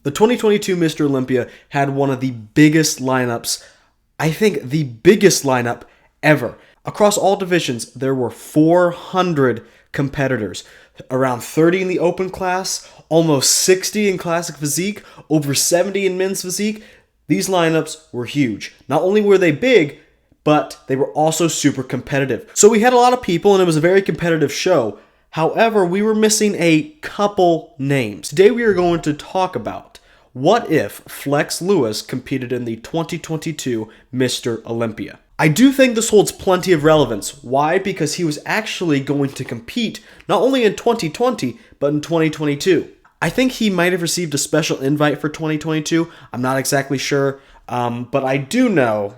The 2022 Mr. Olympia had one of the biggest lineups, I think the biggest lineup ever. Across all divisions, there were 400 competitors, around 30 in the open class, almost 60 in classic physique, over 70 in men's physique. These lineups were huge. Not only were they big, but they were also super competitive. So we had a lot of people and it was a very competitive show. However, we were missing a couple names. Today we are going to talk about what if Flex Lewis competed in the 2022 Mr. Olympia. I do think this holds plenty of relevance. Why? Because he was actually going to compete not only in 2020, but in 2022. I think he might have received a special invite for 2022. I'm not exactly sure, but I do know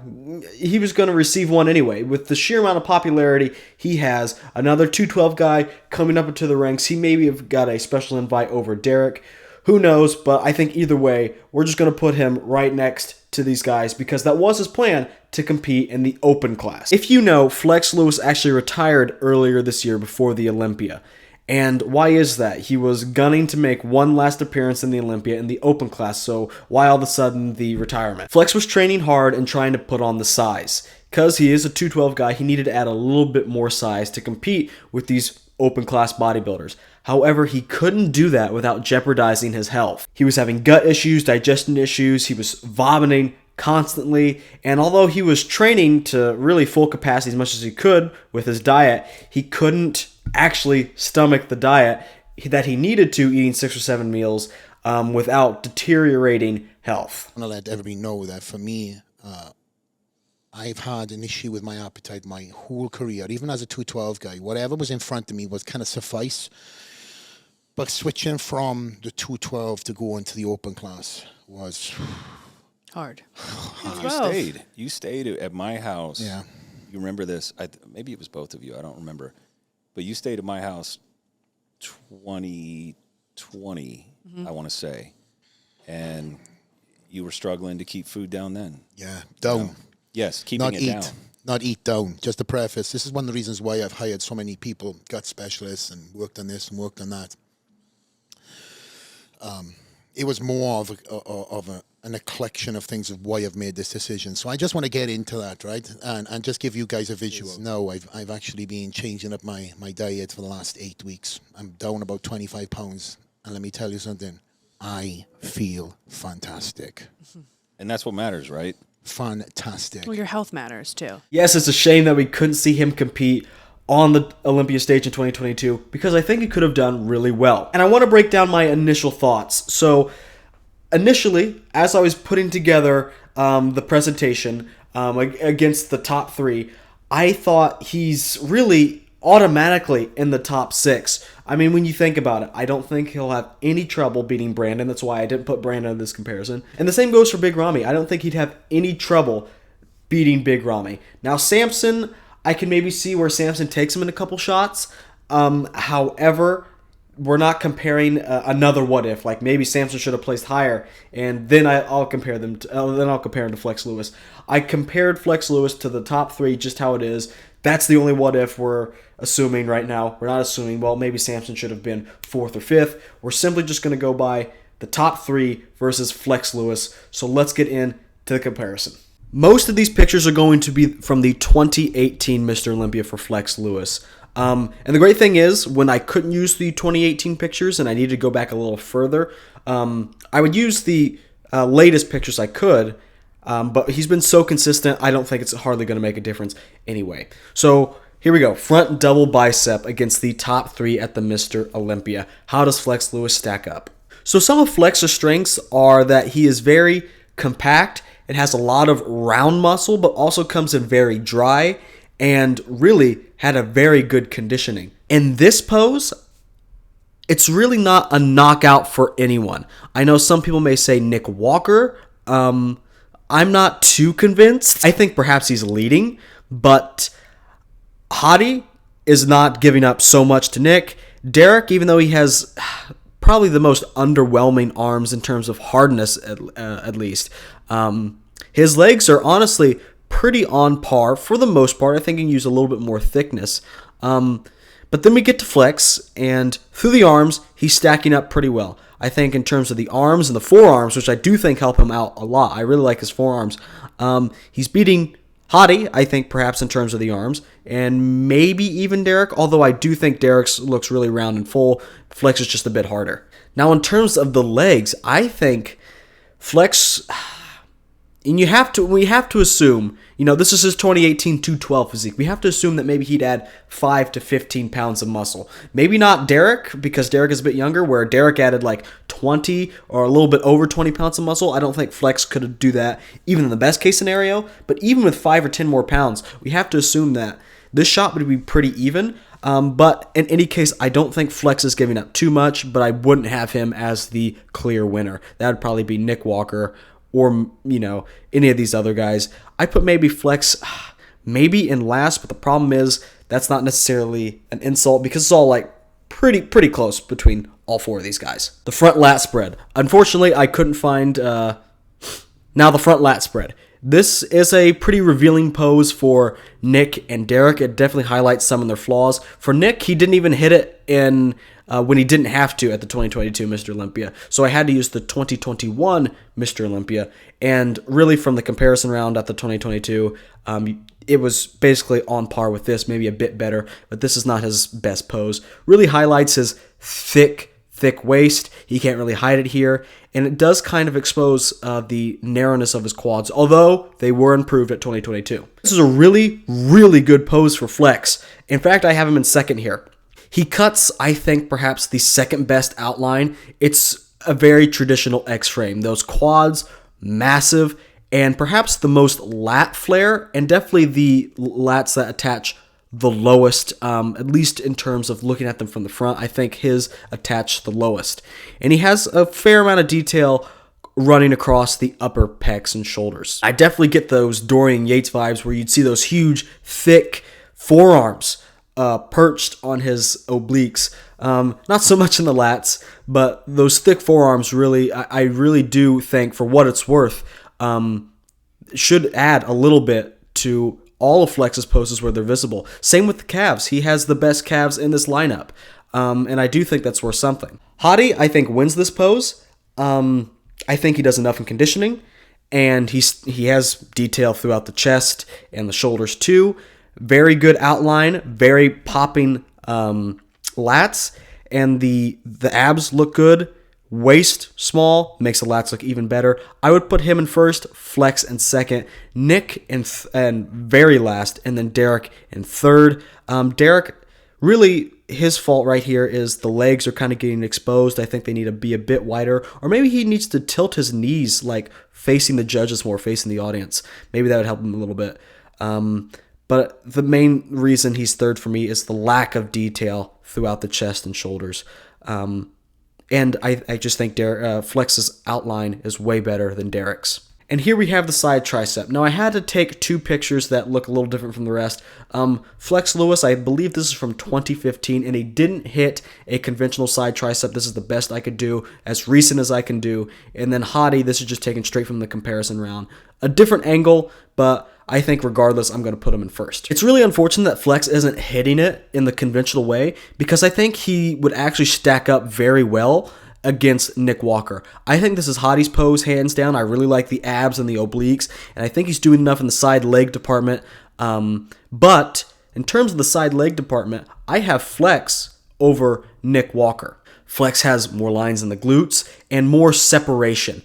he was going to receive one anyway. With the sheer amount of popularity he has, another 212 guy coming up into the ranks, he maybe have got a special invite over Derek. Who knows, but I think either way, we're just going to put him right next to these guys because that was his plan to compete in the open class. If you know, Flex Lewis actually retired earlier this year before the Olympia. And why is that? He was gunning to make one last appearance in the Olympia in the open class, so why all of a sudden the retirement? Flex was training hard and trying to put on the size. Because he is a 212 guy, he needed to add a little bit more size to compete with these open class bodybuilders. However, he couldn't do that without jeopardizing his health. He was having gut issues, digestion issues, he was vomiting constantly, and although he was training to really full capacity as much as he could with his diet, he couldn't actually stomach the diet that he needed to, eating 6 or 7 meals without deteriorating health. I want to let everybody know that for me, I've had an issue with my appetite my whole career, even as a 212 guy. Whatever was in front of me was kind of suffice. But switching from the 212 to go into the open class was hard. You stayed at my house. Yeah. You remember this? Maybe it was both of you. I don't remember. But you stayed at my house 2020, I want to say. And you were struggling to keep food down then. Yeah, down. You know? Yes, keeping it down. Not eat down. Just to preface, this is one of the reasons why I've hired so many people, gut specialists, and worked on this and worked on that. It was more of an collection of things of why I've made this decision. So I just want to get into that, right? And just give you guys a visual. No, I've actually been changing up my diet for the last 8 weeks. I'm down about 25 pounds. And let me tell you something. I feel fantastic. And that's what matters, right? Fantastic. Well, your health matters too. Yes, it's a shame that we couldn't see him compete on the Olympia stage in 2022 because I think he could have done really well. And I want to break down my initial thoughts. So initially, as I was putting together the presentation against the top 3, I thought he's really automatically in the top 6. I mean, when you think about it, I don't think he'll have any trouble beating Brandon. That's why I didn't put Brandon in this comparison. And the same goes for Big Ramy. I don't think he'd have any trouble beating Big Ramy. Now, Samson, I can maybe see where Samson takes him in a couple shots. However, we're not comparing another what if. Like maybe Samson should have placed higher, and then I'll compare them. Then I'll compare him to Flex Lewis. I compared Flex Lewis to the top 3, just how it is. That's the only what if we're assuming right now. We're not assuming, well, maybe Samson should have been 4th or 5th. We're simply just going to go by the top 3 versus Flex Lewis. So let's get into the comparison. Most of these pictures are going to be from the 2018 Mr. Olympia for Flex Lewis. And the great thing is, when I couldn't use the 2018 pictures and I needed to go back a little further, I would use the latest pictures I could. But he's been so consistent, I don't think it's hardly going to make a difference anyway. So here we go. Front double bicep against the top 3 at the Mr. Olympia. How does Flex Lewis stack up? So some of Flex's strengths are that he is very compact. It has a lot of round muscle, but also comes in very dry and really had a very good conditioning. In this pose, it's really not a knockout for anyone. I know some people may say Nick Walker. I'm not too convinced. I think perhaps he's leading, but Hadi is not giving up so much to Nick. Derek, even though he has probably the most underwhelming arms in terms of hardness, at least, his legs are honestly pretty on par for the most part. I think he can use a little bit more thickness. But then we get to Flex, and through the arms, he's stacking up pretty well. I think in terms of the arms and the forearms, which I do think help him out a lot. I really like his forearms. He's beating Hadi, I think, perhaps in terms of the arms, and maybe even Derek, although I do think Derek's looks really round and full. Flex is just a bit harder. Now, in terms of the legs, I think Flex, and we have to assume, this is his 2018 212 physique. We have to assume that maybe he'd add 5 to 15 pounds of muscle. Maybe not Derek, because Derek is a bit younger, where Derek added like 20 or a little bit over 20 pounds of muscle. I don't think Flex could do that even in the best case scenario. But even with 5 or 10 more pounds, we have to assume that this shot would be pretty even. But in any case, I don't think Flex is giving up too much, but I wouldn't have him as the clear winner. That would probably be Nick Walker or, any of these other guys. I put maybe Flex maybe in last, but the problem is that's not necessarily an insult because it's all like pretty close between all 4 of these guys. The front lat spread. Unfortunately, I couldn't find now the front lat spread. This is a pretty revealing pose for Nick and Derek. It definitely highlights some of their flaws. For Nick, he didn't even hit it in when he didn't have to at the 2022 Mr. Olympia. So I had to use the 2021 Mr. Olympia. And really from the comparison round at the 2022, it was basically on par with this, maybe a bit better. But this is not his best pose. Really highlights his thick waist. He can't really hide it here. And it does kind of expose the narrowness of his quads, although they were improved at 2022. This is a really, really good pose for Flex. In fact, I have him in second here. He cuts, I think, perhaps the second best outline. It's a very traditional X-frame. Those quads, massive, and perhaps the most lat flare, and definitely the lats that attach the lowest, at least in terms of looking at them from the front. I think his attached the lowest. And he has a fair amount of detail running across the upper pecs and shoulders. I definitely get those Dorian Yates vibes where you'd see those huge, thick forearms perched on his obliques. Not so much in the lats, but those thick forearms really, I really do think, for what it's worth, should add a little bit to all of Flex's poses where they're visible. Same with the calves. He has the best calves in this lineup. And I do think that's worth something. Hadi, I think, wins this pose. I think he does enough in conditioning. And he has detail throughout the chest and the shoulders too. Very good outline. Very popping lats. And the abs look good. Waist small, makes the lats look even better. I would put him in first, Flex in second, Nick in very last, and then Derek in third. Derek, really, his fault right here is the legs are kind of getting exposed. I think they need to be a bit wider, or maybe he needs to tilt his knees, like facing the judges more, facing the audience. Maybe that would help him a little bit. But the main reason he's third for me is the lack of detail throughout the chest and shoulders. And I just think Flex's outline is way better than Derek's. And here we have the side tricep. Now, I had to take 2 pictures that look a little different from the rest. Flex Lewis, I believe this is from 2015, and he didn't hit a conventional side tricep. This is the best I could do, as recent as I can do. And then Hadi, this is just taken straight from the comparison round. A different angle, but I think regardless, I'm going to put him in first. It's really unfortunate that Flex isn't hitting it in the conventional way, because I think he would actually stack up very well against Nick Walker. I think this is Hadi's pose, hands down. I really like the abs and the obliques, and I think he's doing enough in the side leg department. But in terms of the side leg department, I have Flex over Nick Walker. Flex has more lines in the glutes and more separation.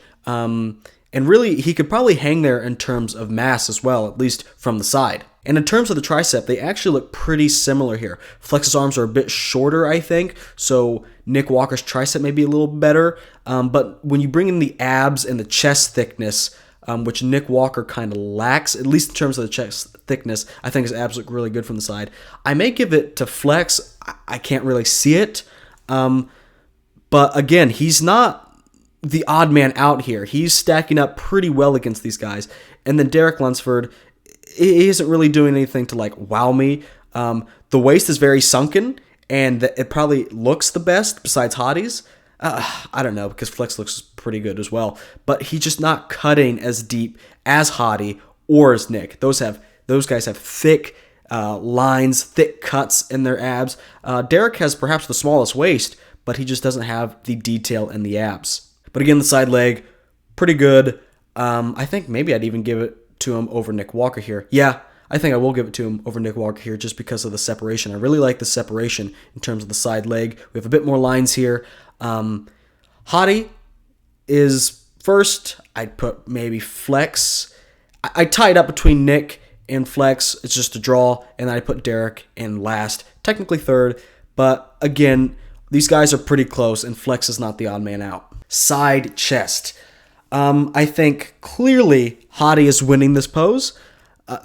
And really, he could probably hang there in terms of mass as well, at least from the side. And in terms of the tricep, they actually look pretty similar here. Flex's arms are a bit shorter, I think, so Nick Walker's tricep may be a little better. But when you bring in the abs and the chest thickness, which Nick Walker kind of lacks, at least in terms of the chest thickness, I think his abs look really good from the side. I may give it to Flex. I can't really see it. But again, he's not the odd man out here. He's stacking up pretty well against these guys. And then Derek Lunsford, he isn't really doing anything to like wow me. The waist is very sunken, and it probably looks the best besides Hadi's. I don't know, because Flex looks pretty good as well. But he's just not cutting as deep as Hadi or as Nick. Those guys have thick lines, thick cuts in their abs. Derek has perhaps the smallest waist, but he just doesn't have the detail in the abs. But again, the side leg, pretty good. I think maybe I'd even give it to him over Nick Walker here. Yeah, I think I will give it to him over Nick Walker here just because of the separation. I really like the separation in terms of the side leg. We have a bit more lines here. Hadi is first. I'd put maybe Flex. I tied up between Nick and Flex. It's just a draw. And then I put Derek in last. Technically third. But again, these guys are pretty close, and Flex is not the odd man out. Side chest. I think clearly Hadi is winning this pose.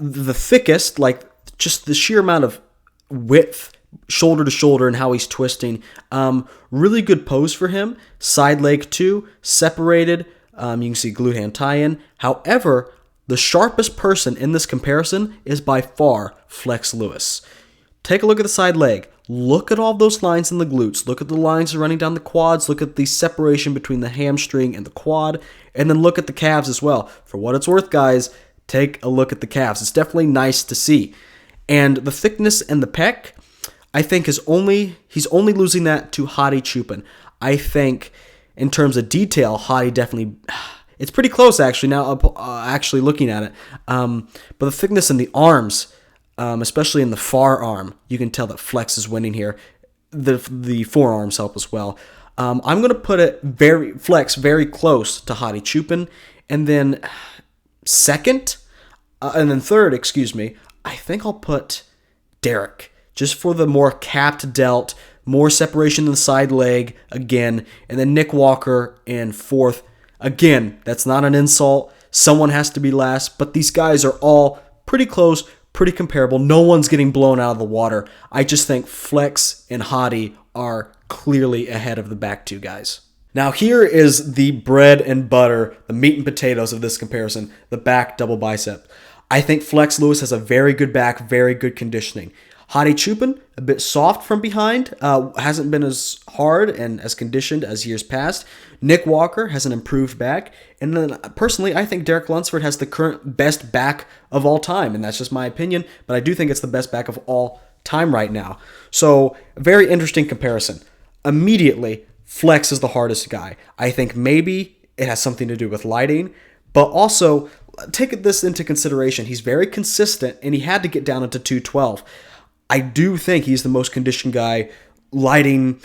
The thickest, like just the sheer amount of width, shoulder to shoulder, and how he's twisting. Really good pose for him. Side leg too, separated. You can see glute hand tie-in. However, the sharpest person in this comparison is by far Flex Lewis. Take a look at the side leg. Look at all those lines in the glutes. Look at the lines running down the quads. Look at the separation between the hamstring and the quad. And then look at the calves as well. For what it's worth, guys, take a look at the calves. It's definitely nice to see. And the thickness and the pec, I think he's only losing that to Hadi Chupin. I think in terms of detail, Hadi definitely... It's pretty close, actually, now actually looking at it. But the thickness in the arms, especially in the far arm, you can tell that Flex is winning here. The forearms help as well. I'm going to put it Flex very close to Hadi Chupin. And then third, I think I'll put Derek. Just for the more capped delt, more separation in the side leg, again. And then Nick Walker in fourth. Again, that's not an insult. Someone has to be last, but these guys are all pretty close, pretty comparable. No one's getting blown out of the water. I just think Flex and Hadi are clearly ahead of the back two guys. Now here is the bread and butter, the meat and potatoes of this comparison, the back double bicep. I think Flex Lewis has a very good back, very good conditioning. Hadi Chupin, a bit soft from behind, hasn't been as hard and as conditioned as years past. Nick Walker has an improved back. And then personally, I think Derek Lunsford has the current best back of all time. And that's just my opinion, but I do think it's the best back of all time right now. So, very interesting comparison. Immediately, Flex is the hardest guy. I think maybe it has something to do with lighting, but also take this into consideration. He's very consistent, and he had to get down into 212. I do think he's the most conditioned guy. Lighting,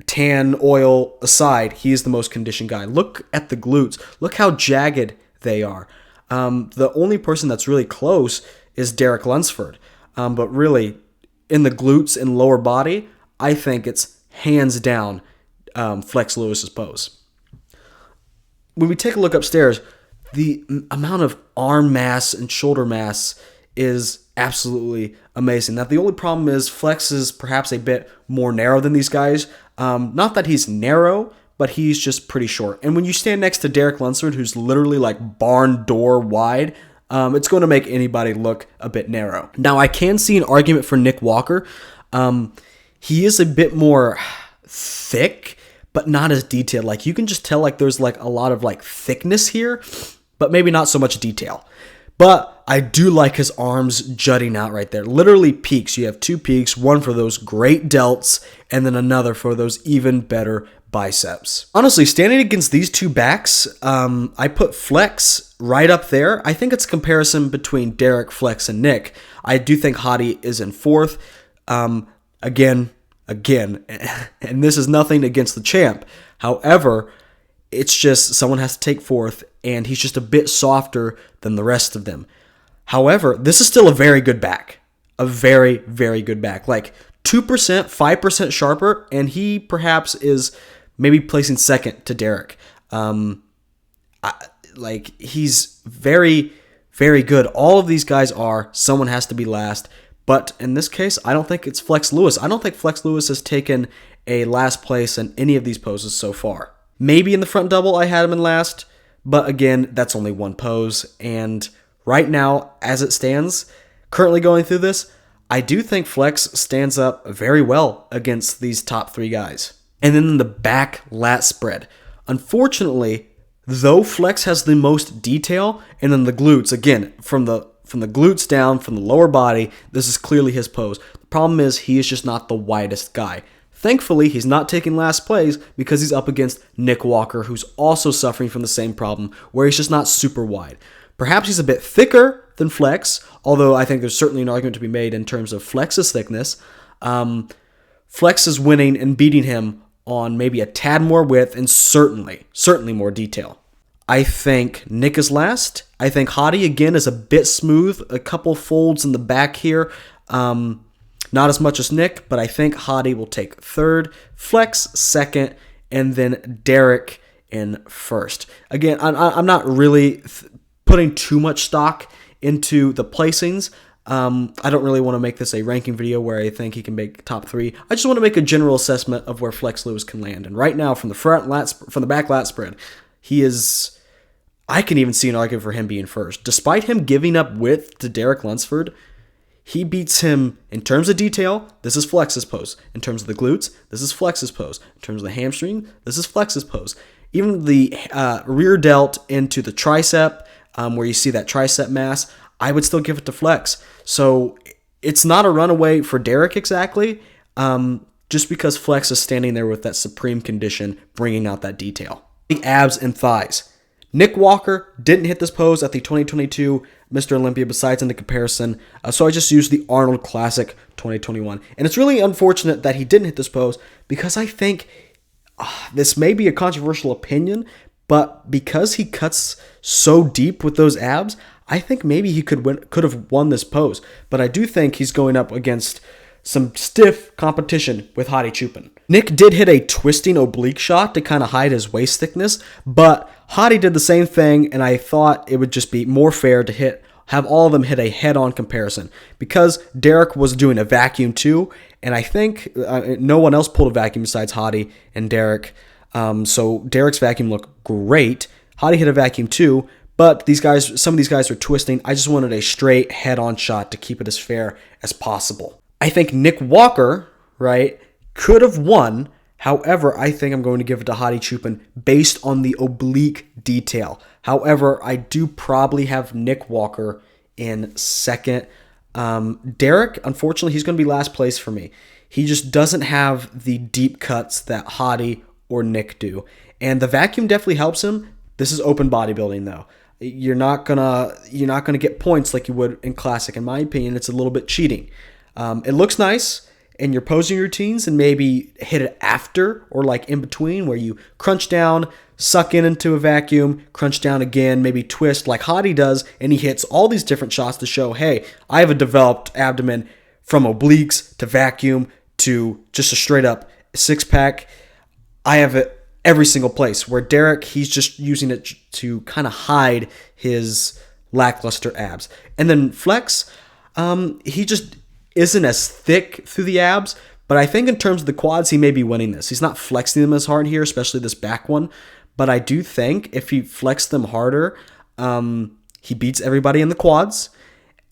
tan, oil aside, he is the most conditioned guy. Look at the glutes. Look how jagged they are. The only person that's really close is Derek Lunsford. But really, in the glutes and lower body, I think it's hands down Flex Lewis's pose. When we take a look upstairs, the amount of arm mass and shoulder mass is absolutely amazing. Now, the only problem is Flex is perhaps a bit more narrow than these guys. Not that he's narrow, but he's just pretty short. And when you stand next to Derek Lunsford, who's literally like barn door wide, it's going to make anybody look a bit narrow. Now, I can see an argument for Nick Walker. He is a bit more thick, but not as detailed. Like, you can just tell like there's like a lot of like thickness here, but maybe not so much detail. But I do like his arms jutting out right there. Literally peaks. You have two peaks, one for those great delts, and then another for those even better biceps. Honestly, standing against these two backs, I put Flex right up there. I think it's a comparison between Derek, Flex, and Nick. I do think Hadi is in fourth. Again, and this is nothing against the champ. However, it's just someone has to take fourth, and he's just a bit softer than the rest of them. However, this is still a very good back. A very, very good back. Like 2%, 5% sharper, and he perhaps is maybe placing second to Derek. He's very, very good. All of these guys are. Someone has to be last. But in this case, I don't think it's Flex Lewis. I don't think Flex Lewis has taken a last place in any of these poses so far. Maybe in the front double I had him in last, but again, that's only one pose. And right now, as it stands, currently going through this, I do think Flex stands up very well against these top three guys. And then the back lat spread. Unfortunately, though Flex has the most detail, and then the glutes, again, from the glutes down, from the lower body, this is clearly his pose. The problem is he is just not the widest guy. Thankfully, he's not taking last place because he's up against Nick Walker, who's also suffering from the same problem, where he's just not super wide. Perhaps he's a bit thicker than Flex, although I think there's certainly an argument to be made in terms of Flex's thickness. Flex is winning and beating him on maybe a tad more width and certainly more detail. I think Nick is last. I think Hadi, again, is a bit smooth. A couple folds in the back here. Not as much as Nick, but I think Hadi will take third, Flex second, and then Derek in first. Again, I'm not really putting too much stock into the placings. I don't really want to make this a ranking video where I think he can make top 3. I just want to make a general assessment of where Flex Lewis can land. And right now, from the back lat spread, he is. I can even see an argument for him being first, despite him giving up width to Derek Lunsford. He beats him in terms of detail. This is Flex's pose. In terms of the glutes, this is Flex's pose. In terms of the hamstring, this is Flex's pose. Even the rear delt into the tricep, where you see that tricep mass, I would still give it to Flex. So it's not a runaway for Derek exactly, just because Flex is standing there with that supreme condition, bringing out that detail. The abs and thighs. Nick Walker didn't hit this pose at the 2022 Mr. Olympia besides in the comparison, so I just used the Arnold Classic 2021. And it's really unfortunate that he didn't hit this pose because I think this may be a controversial opinion, but because he cuts so deep with those abs, I think maybe he could have won this pose. But I do think he's going up against some stiff competition with Hadi Chupin. Nick did hit a twisting oblique shot to kind of hide his waist thickness, but Hadi did the same thing, and I thought it would just be more fair to have all of them hit a head-on comparison because Derek was doing a vacuum too, and I think no one else pulled a vacuum besides Hadi and Derek. So Derek's vacuum looked great. Hadi hit a vacuum too, but some of these guys are twisting. I just wanted a straight head-on shot to keep it as fair as possible. I think Nick Walker, right, could have won. However, I think I'm going to give it to Hadi Chupin based on the oblique detail. However, I do probably have Nick Walker in second. Derek, unfortunately, he's going to be last place for me. He just doesn't have the deep cuts that Hadi or Nick do. And the vacuum definitely helps him. This is open bodybuilding, though. You're not gonna get points like you would in classic. In my opinion, it's a little bit cheating. It looks nice in your posing routines and maybe hit it after or like in between where you crunch down, suck into a vacuum, crunch down again, maybe twist like Hadi does, and he hits all these different shots to show, hey, I have a developed abdomen from obliques to vacuum to just a straight up six-pack. I have it every single place, where Derek, he's just using it to kind of hide his lackluster abs. And then Flex, he just isn't as thick through the abs, but I think in terms of the quads, he may be winning this. He's not flexing them as hard here, especially this back one, but I do think if he flexed them harder, he beats everybody in the quads,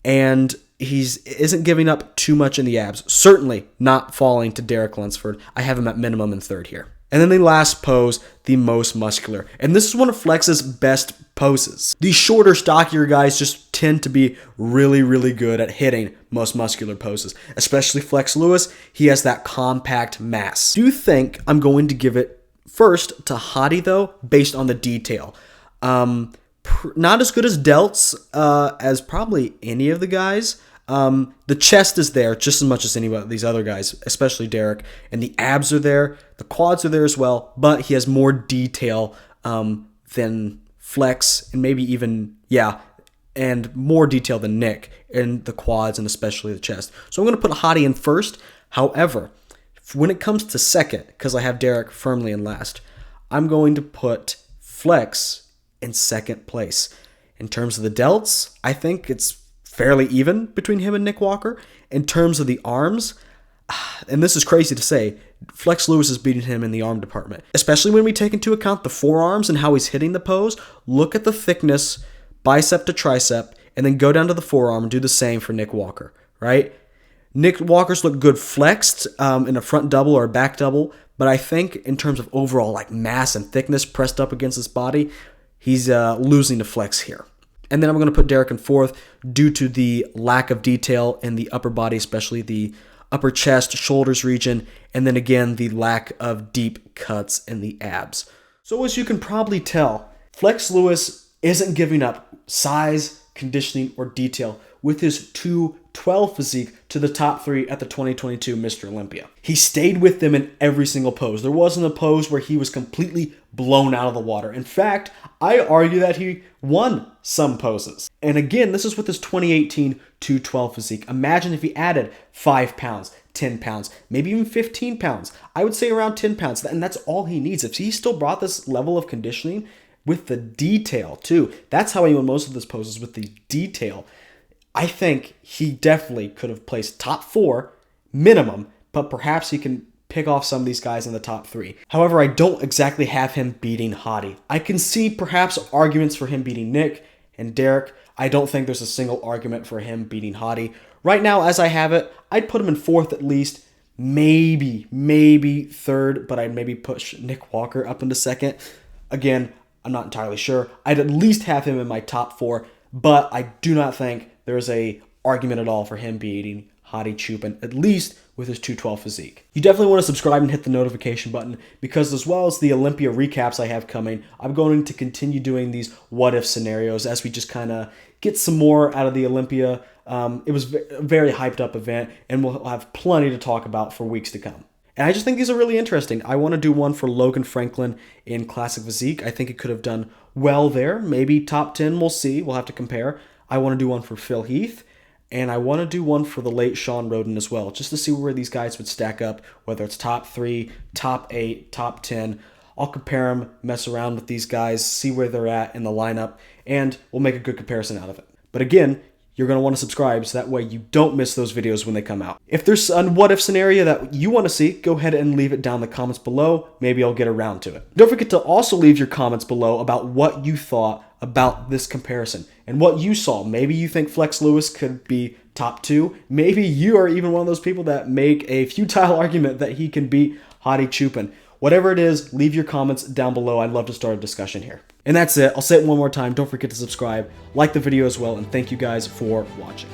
and isn't giving up too much in the abs. Certainly not falling to Derek Lunsford. I have him at minimum in third here. And then the last pose, the most muscular. And this is one of Flex's best poses. These shorter, stockier guys just tend to be really, really good at hitting most muscular poses. Especially Flex Lewis. He has that compact mass. I do think I'm going to give it first to Hadi, though, based on the detail. Not as good as delts as probably any of the guys. The chest is there just as much as any of these other guys, especially Derek, and the abs are there, the quads are there as well, but he has more detail than Flex, and maybe even, and more detail than Nick in the quads and especially the chest. So I'm going to put Hadi in first. However, when it comes to second, because I have Derek firmly in last, I'm going to put Flex in second place. In terms of the delts, I think it's fairly even between him and Nick Walker. In terms of the arms, and this is crazy to say, Flex Lewis is beating him in the arm department. Especially when we take into account the forearms and how he's hitting the pose. Look at the thickness, bicep to tricep, and then go down to the forearm and do the same for Nick Walker, right? Nick Walker's look good flexed in a front double or a back double, but I think in terms of overall like mass and thickness pressed up against his body, he's losing to Flex here. And then I'm going to put Derek in fourth due to the lack of detail in the upper body, especially the upper chest, shoulders region, and then again, the lack of deep cuts in the abs. So as you can probably tell, Flex Lewis isn't giving up size, conditioning, or detail with his 212 physique to the top 3 at the 2022 Mr. Olympia. He stayed with them in every single pose. There wasn't a pose where he was completely blown out of the water. In fact, I argue that he won some poses. And again, this is with his 2018 212 physique. Imagine if he added 5 pounds, 10 pounds, maybe even 15 pounds. I would say around 10 pounds, and that's all he needs. If he still brought this level of conditioning with the detail too, that's how he won most of his poses, with the detail. I think he definitely could have placed top 4 minimum, but perhaps he can pick off some of these guys in the top 3. However, I don't exactly have him beating Hadi. I can see perhaps arguments for him beating Nick and Derek. I don't think there's a single argument for him beating Hadi. Right now, as I have it, I'd put him in 4th at least, maybe 3rd, but I'd maybe push Nick Walker up into 2nd. Again, I'm not entirely sure. I'd at least have him in my top 4, but I do not think there's a argument at all for him beating Hadi Chupin, at least with his 212 physique. You definitely want to subscribe and hit the notification button, because as well as the Olympia recaps I have coming, I'm going to continue doing these what-if scenarios as we just kind of get some more out of the Olympia. It was a very hyped up event, and we'll have plenty to talk about for weeks to come. And I just think these are really interesting. I want to do one for Logan Franklin in Classic Physique. I think he could have done well there. Maybe top 10, we'll see. We'll have to compare. I want to do one for Phil Heath, and I want to do one for the late Sean Roden as well, just to see where these guys would stack up, whether it's top 3, top 8, top 10. I'll compare them, mess around with these guys, see where they're at in the lineup, and we'll make a good comparison out of it. But again, you're going to want to subscribe so that way you don't miss those videos when they come out. If there's a what-if scenario that you want to see, go ahead and leave it down in the comments below. Maybe I'll get around to it. Don't forget to also leave your comments below about what you thought about this comparison and what you saw. Maybe you think Flex Lewis could be top 2. Maybe you are even one of those people that make a futile argument that he can beat Hadi Chupin. Whatever it is, leave your comments down below. I'd love to start a discussion here. And that's it. I'll say it one more time. Don't forget to subscribe, like the video as well, and thank you guys for watching.